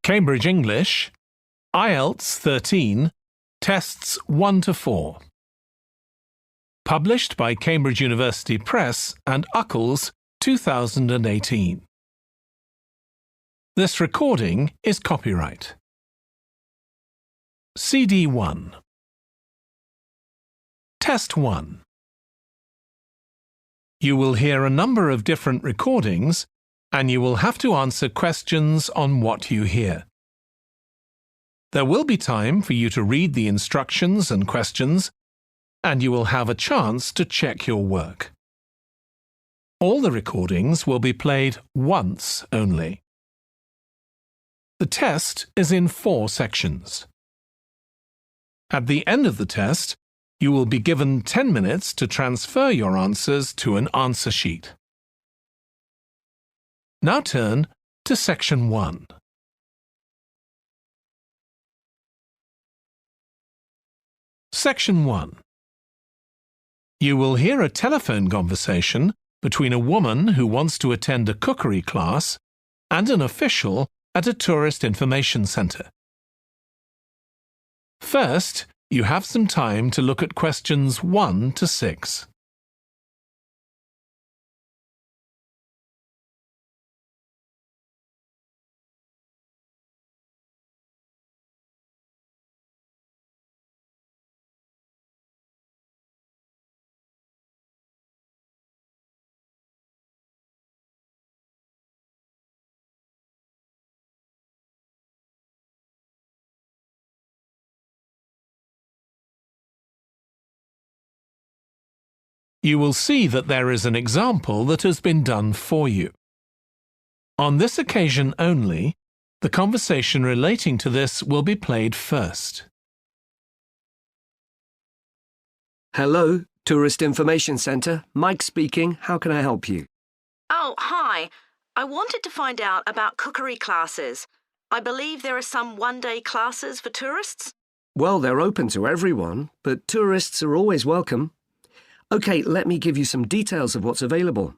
Cambridge English, IELTS 13, Tests 1 to 4. Published by Cambridge University Press and Uckles, 2018. This recording is copyright. CD 1. Test 1. You will hear a number of different recordings, and you will have to answer questions on what you hear. There will be time for you to read the instructions and questions, and you will have a chance to check your work. All the recordings will be played once only. The test is in 4 sections. At the end of the test, you will be given 10 minutes to transfer your answers to an answer sheet. Now turn to Section 1. Section 1. You will hear a telephone conversation between a woman who wants to attend a cookery class and an official at a tourist information centre. First, you have some time to look at questions 1 to 6. You will see that there is an example that has been done for you. On this occasion only, the conversation relating to this will be played first. Hello, Tourist Information Centre. Mike speaking. How can I help you? Oh, hi. I wanted to find out about cookery classes. I believe there are some one-day classes for tourists. Well, they're open to everyone, but tourists are always welcome. OK, let me give you some details of what's available.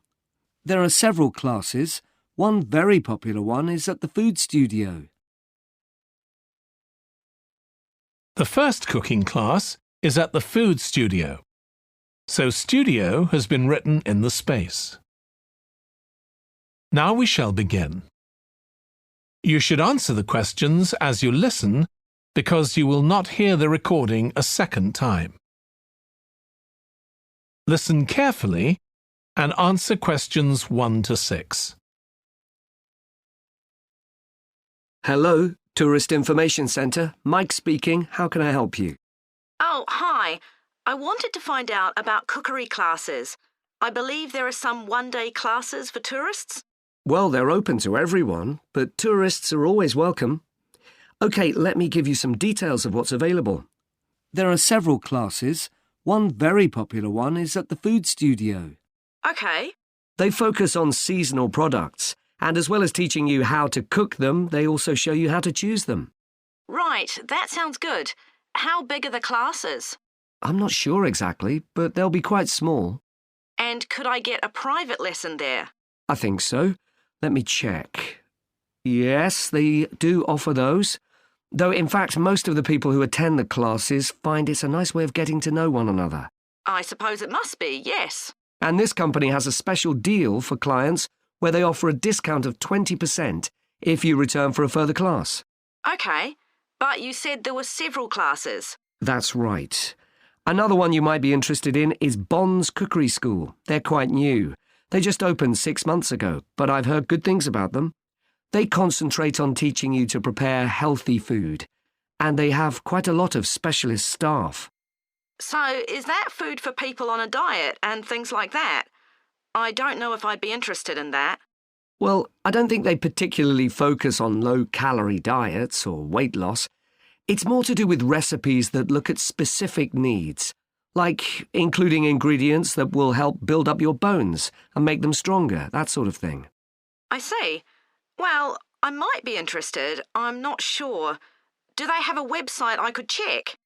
There are several classes. One very popular one is at the food studio. The first cooking class is at the food studio, so studio has been written in the space. Now we shall begin. You should answer the questions as you listen because you will not hear the recording a second time. Listen carefully and answer questions 1 to 6. Hello, Tourist Information Centre. Mike speaking. How can I help you? Oh, hi. I wanted to find out about cookery classes. I believe there are some one-day classes for tourists. Well, they're open to everyone, but tourists are always welcome. OK, let me give you some details of what's available. There are several classes. One very popular one is at the food studio. OK. They focus on seasonal products, and as well as teaching you how to cook them, they also show you how to choose them. Right, that sounds good. How big are the classes? I'm not sure exactly, but they'll be quite small. And could I get a private lesson there? I think so. Let me check. Yes, they do offer those. Though, in fact, most of the people who attend the classes find it's a nice way of getting to know one another. I suppose it must be, yes. And this company has a special deal for clients where they offer a discount of 20% if you return for a further class. OK, but you said there were several classes. That's right. Another one you might be interested in is Bond's Cookery School. They're quite new. They just opened 6 months ago, but I've heard good things about them. They concentrate on teaching you to prepare healthy food, and they have quite a lot of specialist staff. So is that food for people on a diet and things like that? I don't know if I'd be interested in that. Well, I don't think they particularly focus on low-calorie diets or weight loss. It's more to do with recipes that look at specific needs, like including ingredients that will help build up your bones and make them stronger, that sort of thing. I see. Well, I might be interested. I'm not sure. Do they have a website I could check?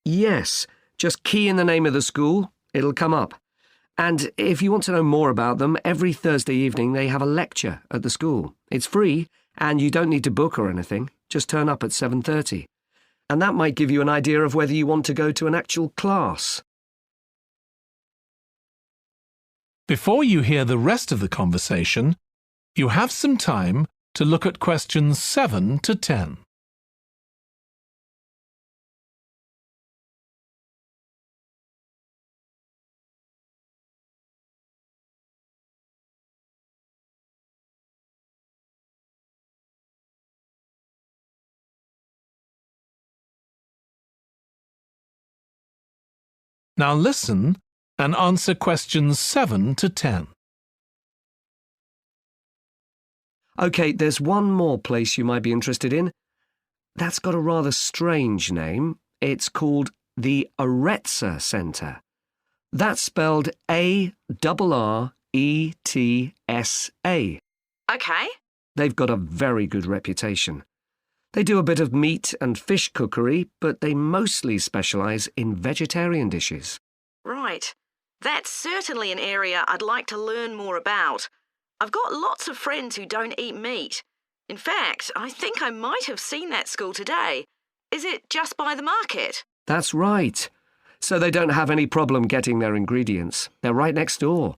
Yes. Just key in the name of the school. It'll come up. And if you want to know more about them, every Thursday evening they have a lecture at the school. It's free, and you don't need to book or anything. Just turn up at 7:30. And that might give you an idea of whether you want to go to an actual class. Before you hear the rest of the conversation, you have some time to look at questions 7 to 10. Now listen and answer questions 7 to 10. OK, there's one more place you might be interested in. That's got a rather strange name. It's called the Aretsa Centre. That's spelled A-R-R-E-T-S-A. OK. They've got a very good reputation. They do a bit of meat and fish cookery, but they mostly specialise in vegetarian dishes. Right. That's certainly an area I'd like to learn more about. I've got lots of friends who don't eat meat. In fact, I think I might have seen that school today. Is it just by the market? That's right. So they don't have any problem getting their ingredients. They're right next door.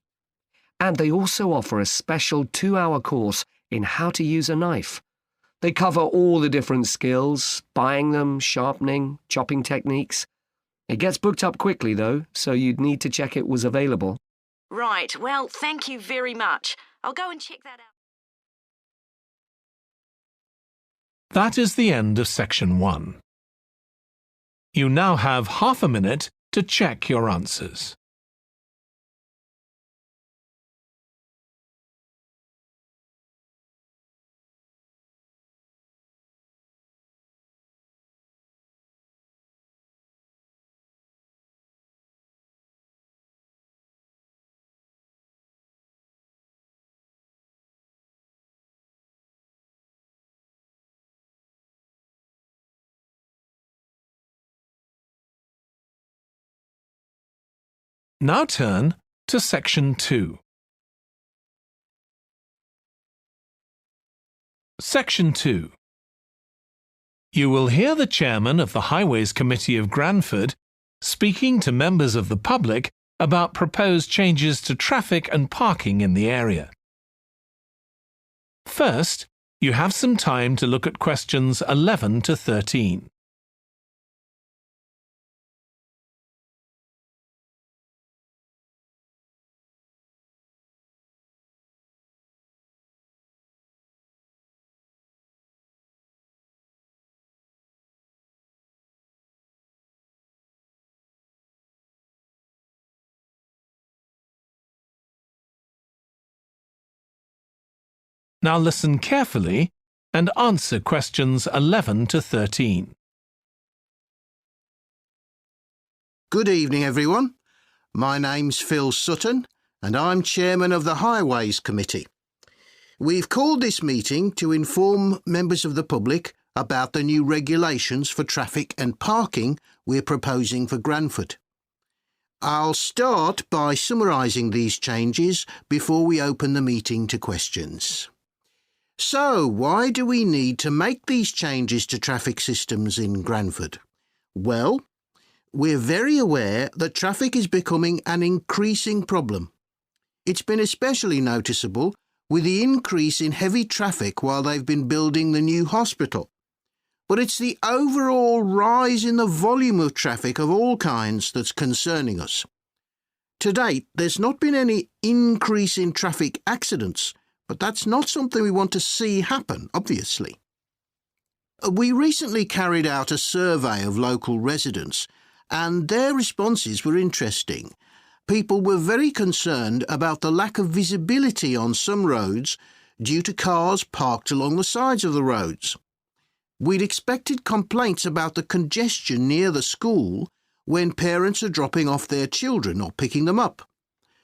And they also offer a special 2-hour course in how to use a knife. They cover all the different skills, buying them, sharpening, chopping techniques. It gets booked up quickly, though, so you'd need to check it was available. Right. Well, thank you very much. I'll go and check that out. That is the end of section 1. You now have half a minute to check your answers. Now turn to section 2. Section 2. You will hear the chairman of the Highways Committee of Granford speaking to members of the public about proposed changes to traffic and parking in the area. First, you have some time to look at questions 11 to 13. Now listen carefully and answer questions 11 to 13. Good evening, everyone. My name's Phil Sutton, and I'm chairman of the Highways Committee. We've called this meeting to inform members of the public about the new regulations for traffic and parking we're proposing for Granford. I'll start by summarising these changes before we open the meeting to questions. So, why do we need to make these changes to traffic systems in Granford? Well, we're very aware that traffic is becoming an increasing problem. It's been especially noticeable with the increase in heavy traffic while they've been building the new hospital. But it's the overall rise in the volume of traffic of all kinds that's concerning us. To date, there's not been any increase in traffic accidents, but that's not something we want to see happen, obviously. We recently carried out a survey of local residents, and their responses were interesting. People were very concerned about the lack of visibility on some roads due to cars parked along the sides of the roads. We'd expected complaints about the congestion near the school when parents are dropping off their children or picking them up.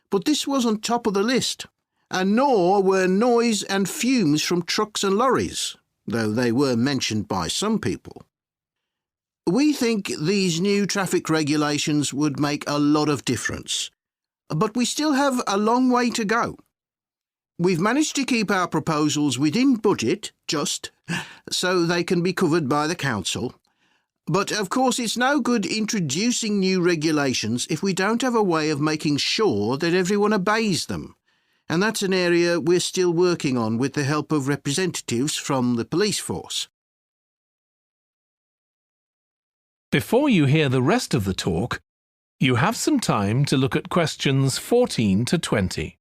But this wasn't top of the list, and nor were noise and fumes from trucks and lorries, though they were mentioned by some people. We think these new traffic regulations would make a lot of difference, but we still have a long way to go. We've managed to keep our proposals within budget, so they can be covered by the council. But of course it's no good introducing new regulations if we don't have a way of making sure that everyone obeys them. And that's an area we're still working on with the help of representatives from the police force. Before you hear the rest of the talk, you have some time to look at questions 14 to 20.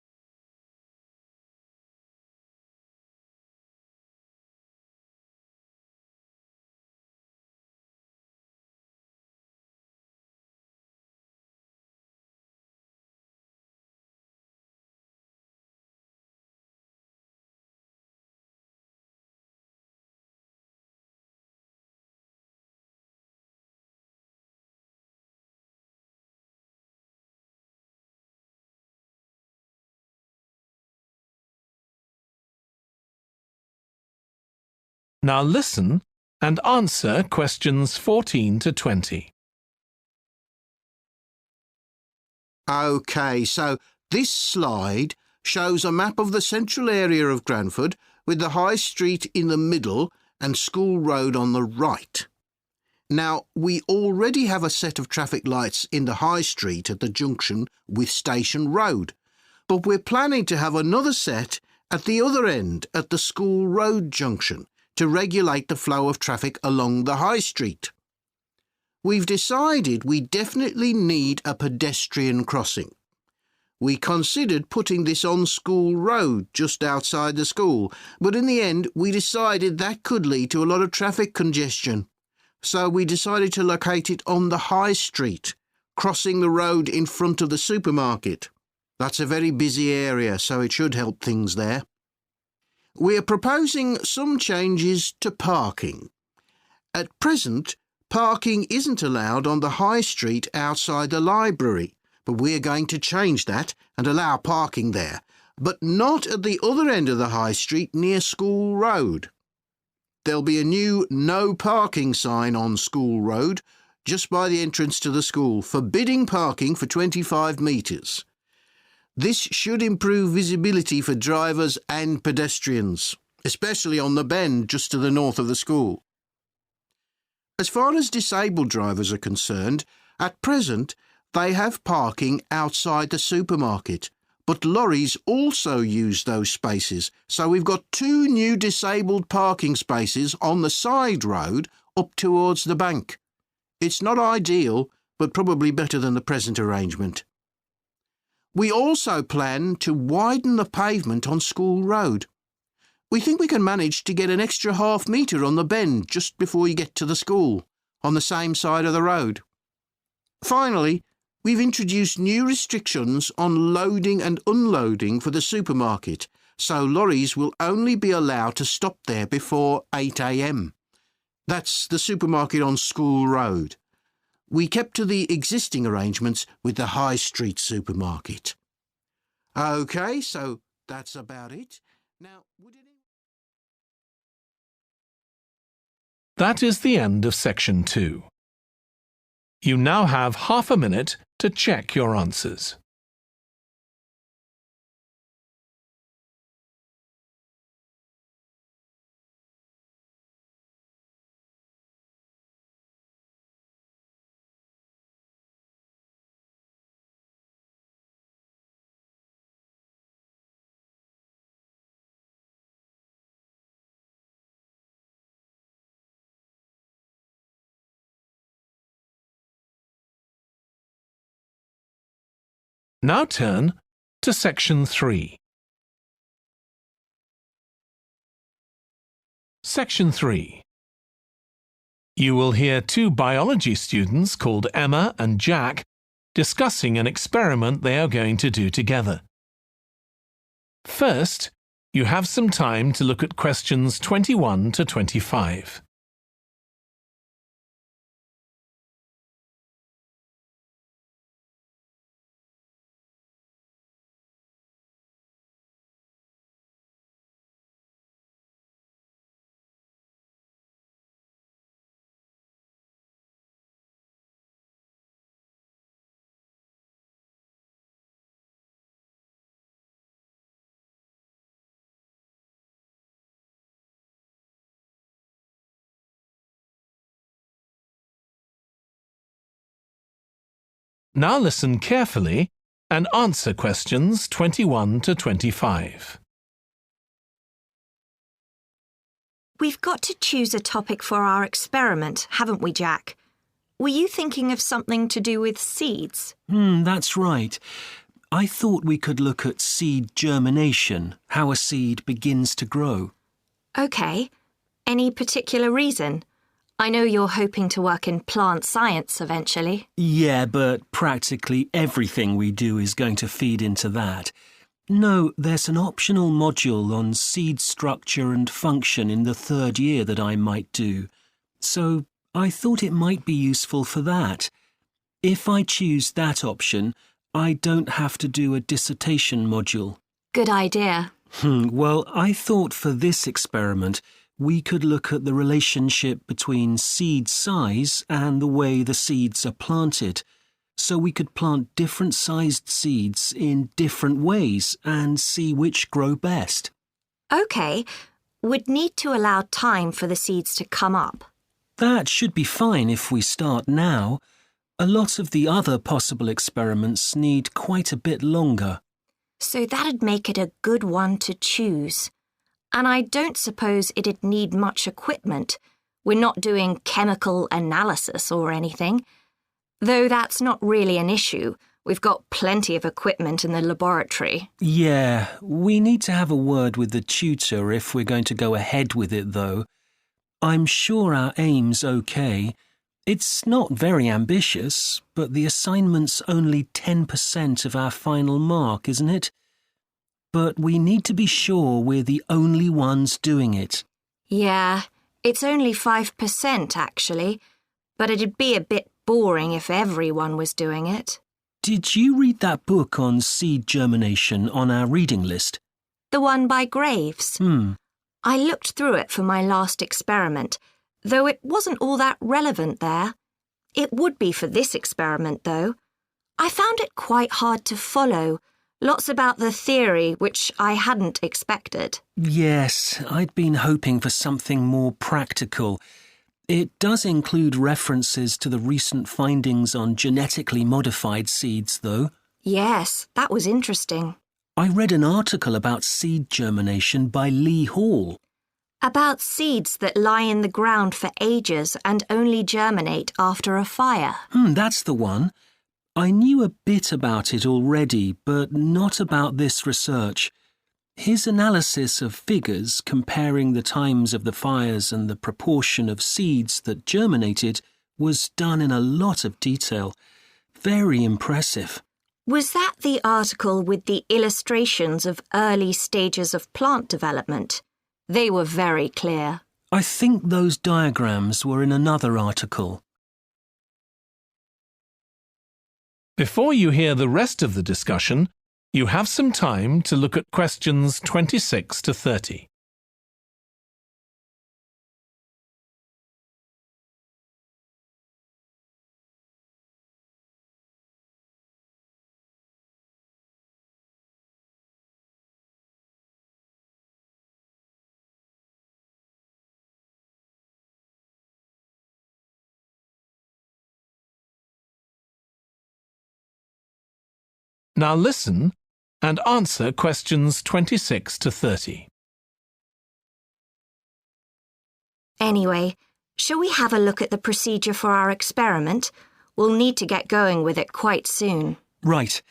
Now listen and answer questions 14 to 20. OK, so this slide shows a map of the central area of Granford with the High Street in the middle and School Road on the right. Now, we already have a set of traffic lights in the High Street at the junction with Station Road, but we're planning to have another set at the other end at the School Road junction to regulate the flow of traffic along the High Street. We've decided we definitely need a pedestrian crossing. We considered putting this on School Road just outside the school, but in the end we decided that could lead to a lot of traffic congestion. So we decided to locate it on the High Street, crossing the road in front of the supermarket. That's a very busy area, so it should help things there. We're proposing some changes to parking. At present, parking isn't allowed on the High Street outside the library, but we're going to change that and allow parking there, but not at the other end of the High Street near School Road. There'll be a new no parking sign on School Road just by the entrance to the school, forbidding parking for 25 metres. This should improve visibility for drivers and pedestrians, especially on the bend just to the north of the school. As far as disabled drivers are concerned, at present they have parking outside the supermarket, but lorries also use those spaces, so we've got 2 new disabled parking spaces on the side road up towards the bank. It's not ideal, but probably better than the present arrangement. We also plan to widen the pavement on School Road. We think we can manage to get an extra half metre on the bend just before you get to the school, on the same side of the road. Finally, we've introduced new restrictions on loading and unloading for the supermarket, so lorries will only be allowed to stop there before 8 a.m. That's the supermarket on School Road. We kept to the existing arrangements with the High Street supermarket. OK, so that's about it. Now, That is the end of section 2. You now have half a minute to check your answers. Now turn to section 3. Section 3. You will hear 2 biology students called Emma and Jack discussing an experiment they are going to do together. First, you have some time to look at questions 21 to 25. Now listen carefully and answer questions 21 to 25. We've got to choose a topic for our experiment, haven't we, Jack? Were you thinking of something to do with seeds? That's right. I thought we could look at seed germination, how a seed begins to grow. OK. Any particular reason? I know you're hoping to work in plant science eventually. Yeah, but practically everything we do is going to feed into that. No, there's an optional module on seed structure and function in the third year that I might do. So I thought it might be useful for that. If I choose that option, I don't have to do a dissertation module. Good idea. Well, I thought for this experiment, we could look at the relationship between seed size and the way the seeds are planted. So we could plant different sized seeds in different ways and see which grow best. OK. We'd need to allow time for the seeds to come up. That should be fine if we start now. A lot of the other possible experiments need quite a bit longer. So that'd make it a good one to choose. And I don't suppose it'd need much equipment. We're not doing chemical analysis or anything. Though that's not really an issue. We've got plenty of equipment in the laboratory. Yeah, we need to have a word with the tutor if we're going to go ahead with it, though. I'm sure our aim's okay. It's not very ambitious, but the assignment's only 10% of our final mark, isn't it? But we need to be sure we're the only ones doing it. Yeah, it's only 5% actually, but it'd be a bit boring if everyone was doing it. Did you read that book on seed germination on our reading list? The one by Graves? I looked through it for my last experiment, though it wasn't all that relevant there. It would be for this experiment, though. I found it quite hard to follow. Lots about the theory, which I hadn't expected. Yes, I'd been hoping for something more practical. It does include references to the recent findings on genetically modified seeds, though. Yes, that was interesting. I read an article about seed germination by Lee Hall. About seeds that lie in the ground for ages and only germinate after a fire. That's the one. I knew a bit about it already, but not about this research. His analysis of figures comparing the times of the fires and the proportion of seeds that germinated was done in a lot of detail. Very impressive. Was that the article with the illustrations of early stages of plant development? They were very clear. I think those diagrams were in another article. Before you hear the rest of the discussion, you have some time to look at questions 26 to 30. Now listen and answer questions 26 to 30. Anyway, shall we have a look at the procedure for our experiment? We'll need to get going with it quite soon. Right.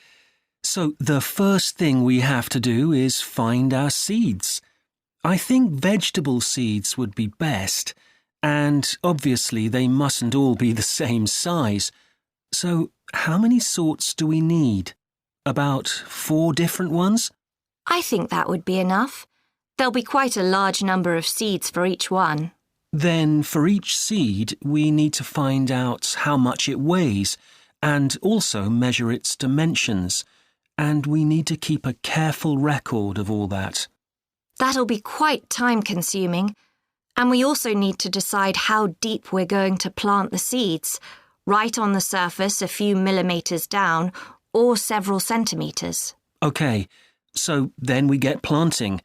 So the first thing we have to do is find our seeds. I think vegetable seeds would be best, and obviously they mustn't all be the same size. So how many sorts do we need? About 4 different ones? I think that would be enough. There'll be quite a large number of seeds for each one. Then for each seed, we need to find out how much it weighs and also measure its dimensions. And we need to keep a careful record of all that. That'll be quite time-consuming. And we also need to decide how deep we're going to plant the seeds, right on the surface a few millimetres down, or several centimetres. OK, so then we get planting.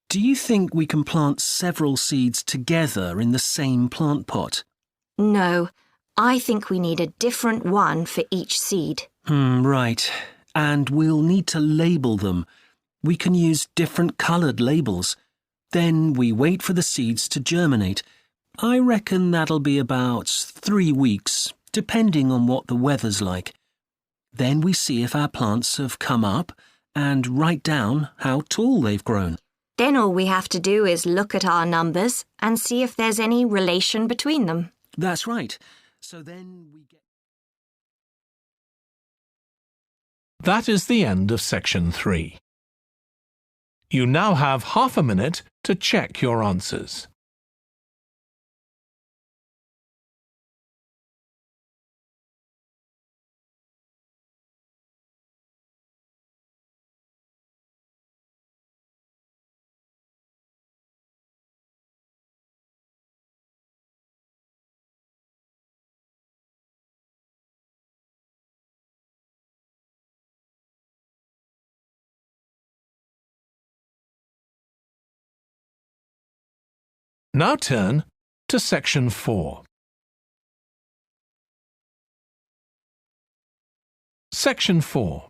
Do you think we can plant several seeds together in the same plant pot? No, I think we need a different one for each seed. Right. And we'll need to label them. We can use different coloured labels. Then we wait for the seeds to germinate. I reckon that'll be about 3 weeks, depending on what the weather's like. Then we see if our plants have come up and write down how tall they've grown. Then all we have to do is look at our numbers and see if there's any relation between them. That's right. So then we get... That is the end of section 3. You now have half a minute to check your answers. Now turn to section 4. Section 4.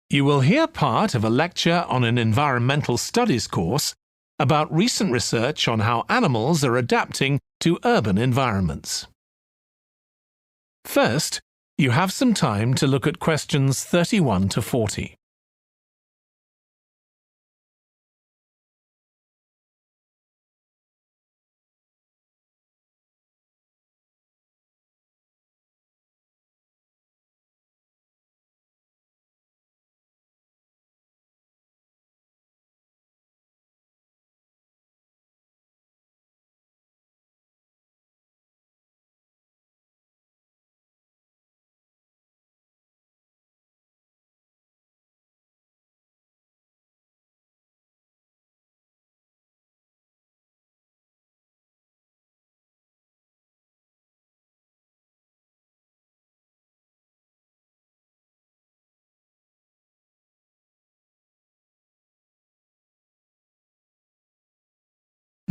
You will hear part of a lecture on an environmental studies course about recent research on how animals are adapting to urban environments. First, you have some time to look at questions 31 to 40.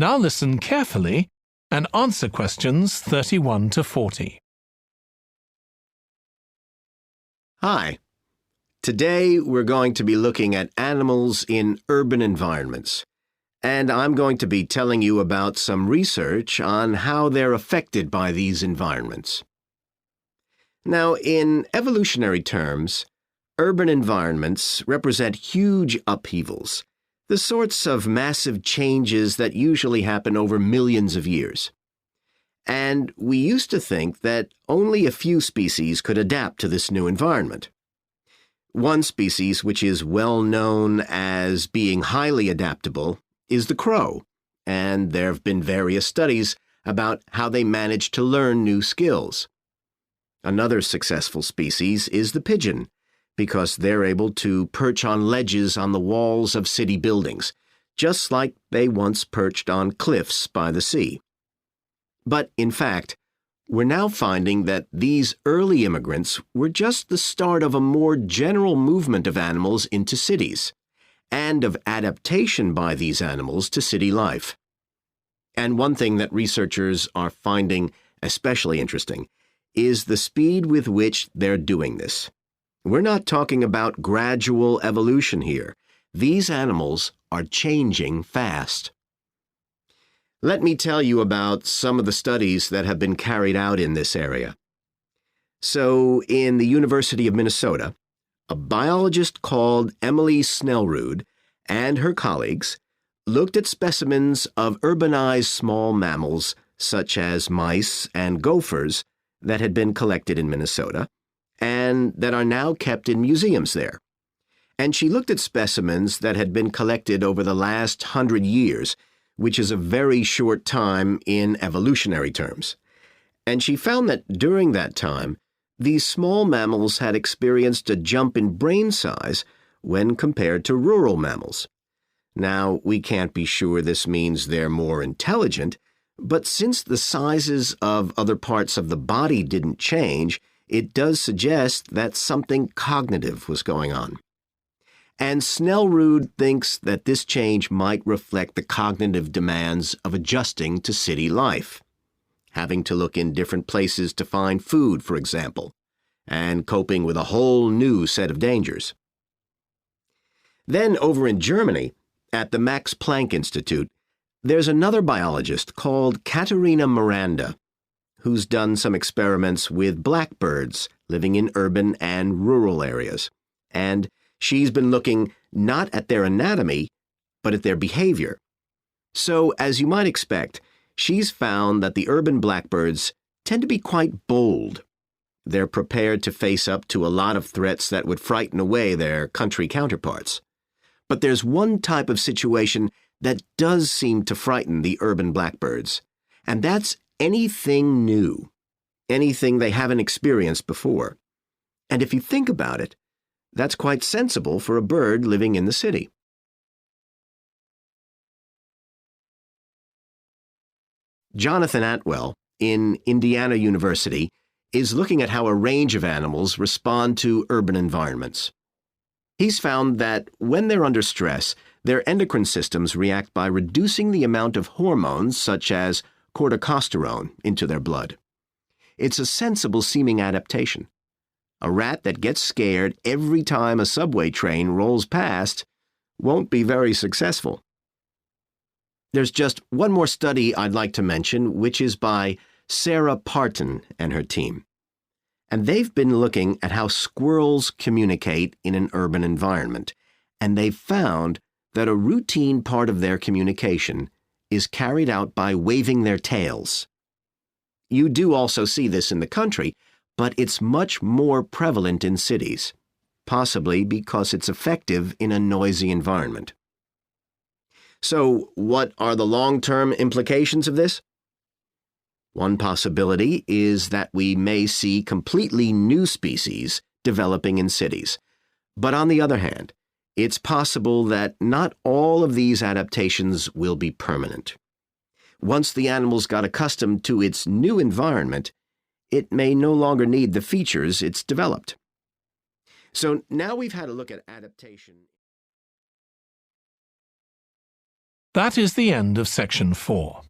Now listen carefully and answer questions 31 to 40. Hi. Today we're going to be looking at animals in urban environments, and I'm going to be telling you about some research on how they're affected by these environments. Now, in evolutionary terms, urban environments represent huge upheavals, the sorts of massive changes that usually happen over millions of years. And we used to think that only a few species could adapt to this new environment. One species which is well known as being highly adaptable is the crow, and there have been various studies about how they manage to learn new skills. Another successful species is the pigeon, because they're able to perch on ledges on the walls of city buildings, just like they once perched on cliffs by the sea. But, in fact, we're now finding that these early immigrants were just the start of a more general movement of animals into cities, and of adaptation by these animals to city life. And one thing that researchers are finding especially interesting is the speed with which they're doing this. We're not talking about gradual evolution here. These animals are changing fast. Let me tell you about some of the studies that have been carried out in this area. So, in the University of Minnesota, a biologist called Emily Snellrud and her colleagues looked at specimens of urbanized small mammals such as mice and gophers that had been collected in Minnesota and that are now kept in museums there. And she looked at specimens that had been collected over the last 100 years, which is a very short time in evolutionary terms. And she found that during that time, these small mammals had experienced a jump in brain size when compared to rural mammals. Now, we can't be sure this means they're more intelligent, but since the sizes of other parts of the body didn't change, it does suggest that something cognitive was going on. And Snellrud thinks that this change might reflect the cognitive demands of adjusting to city life. having to look in different places to find food, for example, and coping with a whole new set of dangers. Then over in Germany, at the Max Planck Institute, there's another biologist called Katharina Miranda, who's done some experiments with blackbirds living in urban and rural areas. And she's been looking not at their anatomy, but at their behavior. So, as you might expect, she's found that the urban blackbirds tend to be quite bold. They're prepared to face up to a lot of threats that would frighten away their country counterparts. But there's one type of situation that does seem to frighten the urban blackbirds, and that's anything new, anything they haven't experienced before. And if you think about it, that's quite sensible for a bird living in the city. Jonathan Atwell, in Indiana University, is looking at how a range of animals respond to urban environments. He's found that when they're under stress, their endocrine systems react by reducing the amount of hormones such as corticosterone into their blood. It's a sensible-seeming adaptation. A rat that gets scared every time a subway train rolls past won't be very successful. There's just one more study I'd like to mention, which is by Sarah Parton and her team. And they've been looking at how squirrels communicate in an urban environment, and they've found that a routine part of their communication is carried out by waving their tails. You do also see this in the country, but it's much more prevalent in cities, possibly because it's effective in a noisy environment. So, what are the long-term implications of this? One possibility is that we may see completely new species developing in cities. But on the other hand, it's possible that not all of these adaptations will be permanent. Once the animal's got accustomed to its new environment, it may no longer need the features it's developed. So now we've had a look at adaptation. That is the end of Section 4.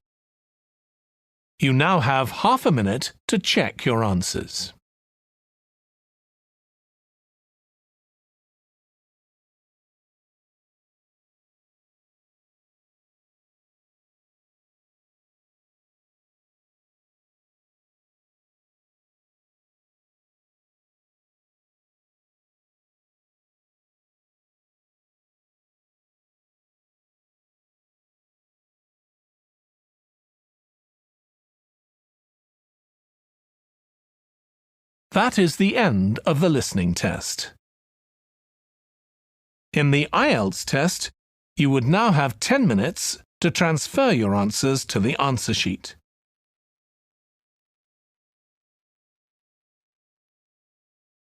You now have half a minute to check your answers. That is the end of the listening test. In the IELTS test, you would now have 10 minutes to transfer your answers to the answer sheet.